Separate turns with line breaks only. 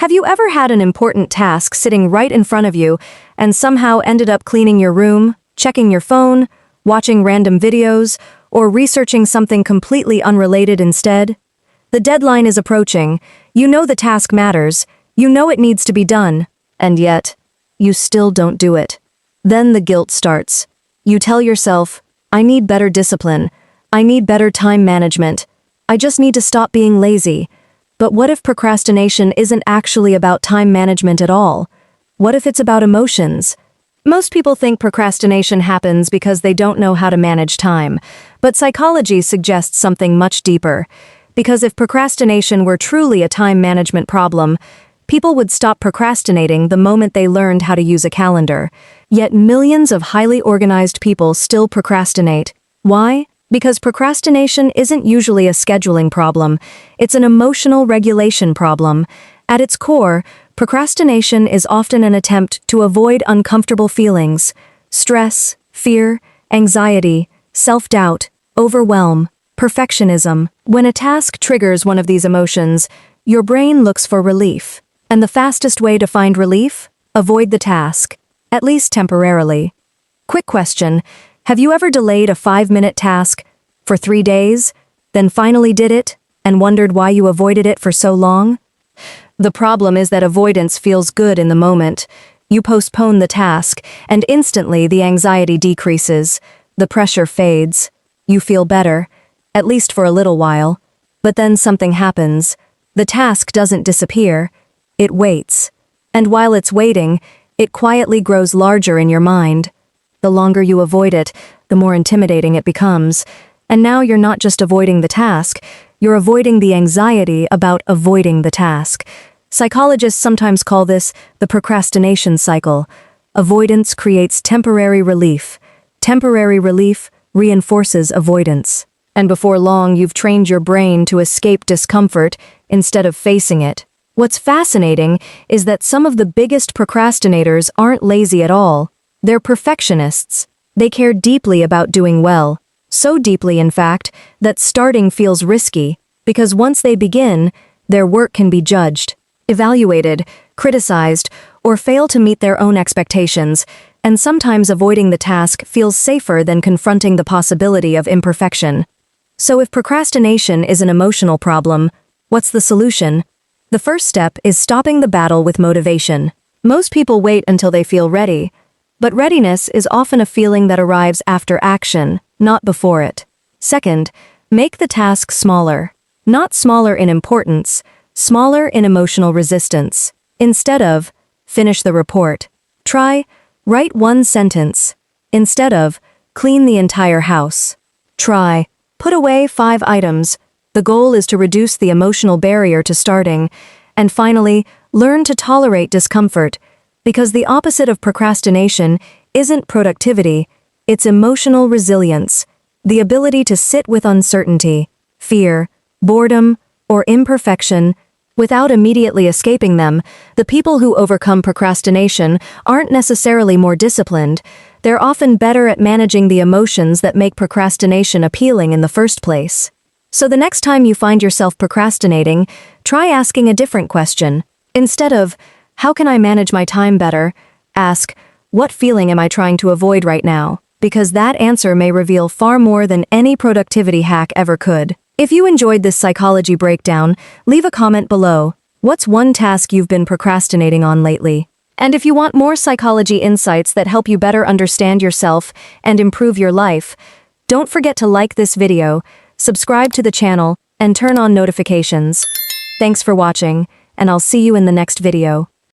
Have you ever had an important task sitting right in front of you and somehow ended up cleaning your room, checking your phone, watching random videos, or researching something completely unrelated instead? The deadline is approaching, you know the task matters, you know it needs to be done, and yet, you still don't do it. Then the guilt starts. You tell yourself, I need better discipline, I need better time management, I just need to stop being lazy. But what if procrastination isn't actually about time management at all? What if it's about emotions? Most people think procrastination happens because they don't know how to manage time, but psychology suggests something much deeper. Because if procrastination were truly a time management problem, people would stop procrastinating the moment they learned how to use a calendar. Yet millions of highly organized people still procrastinate. Why? Because procrastination isn't usually a scheduling problem, it's an emotional regulation problem. At its core, procrastination is often an attempt to avoid uncomfortable feelings, stress, fear, anxiety, self-doubt, overwhelm, perfectionism. When a task triggers one of these emotions, your brain looks for relief. And the fastest way to find relief? Avoid the task, at least temporarily. Quick question. Have you ever delayed a 5-minute task for 3 days, then finally did it, and wondered why you avoided it for so long? The problem is that avoidance feels good in the moment. You postpone the task, and instantly the anxiety decreases, the pressure fades, you feel better, at least for a little while. But then something happens. The task doesn't disappear, it waits. And while it's waiting, it quietly grows larger in your mind. The longer you avoid it, the more intimidating it becomes. And now you're not just avoiding the task, you're avoiding the anxiety about avoiding the task. Psychologists sometimes call this the procrastination cycle. Avoidance creates temporary relief. Temporary relief reinforces avoidance. And before long, you've trained your brain to escape discomfort instead of facing it. What's fascinating is that some of the biggest procrastinators aren't lazy at all. They're perfectionists. They care deeply about doing well. So deeply, in fact, that starting feels risky, because once they begin, their work can be judged, evaluated, criticized, or fail to meet their own expectations, and sometimes avoiding the task feels safer than confronting the possibility of imperfection. So if procrastination is an emotional problem, what's the solution? The first step is stopping the battle with motivation. Most people wait until they feel ready, but readiness is often a feeling that arrives after action, not before it. Second, make the task smaller. Not smaller in importance, smaller in emotional resistance. Instead of, finish the report. Try, write 1 sentence. Instead of, clean the entire house. Try, put away 5 items. The goal is to reduce the emotional barrier to starting. And finally, learn to tolerate discomfort. Because the opposite of procrastination isn't productivity, it's emotional resilience, the ability to sit with uncertainty, fear, boredom, or imperfection without immediately escaping them. The people who overcome procrastination aren't necessarily more disciplined, they're often better at managing the emotions that make procrastination appealing in the first place. So the next time you find yourself procrastinating, try asking a different question. Instead of, how can I manage my time better? Ask, what feeling am I trying to avoid right now? Because that answer may reveal far more than any productivity hack ever could. If you enjoyed this psychology breakdown, leave a comment below. What's one task you've been procrastinating on lately? And if you want more psychology insights that help you better understand yourself and improve your life, don't forget to like this video, subscribe to the channel, and turn on notifications. Thanks for watching, and I'll see you in the next video.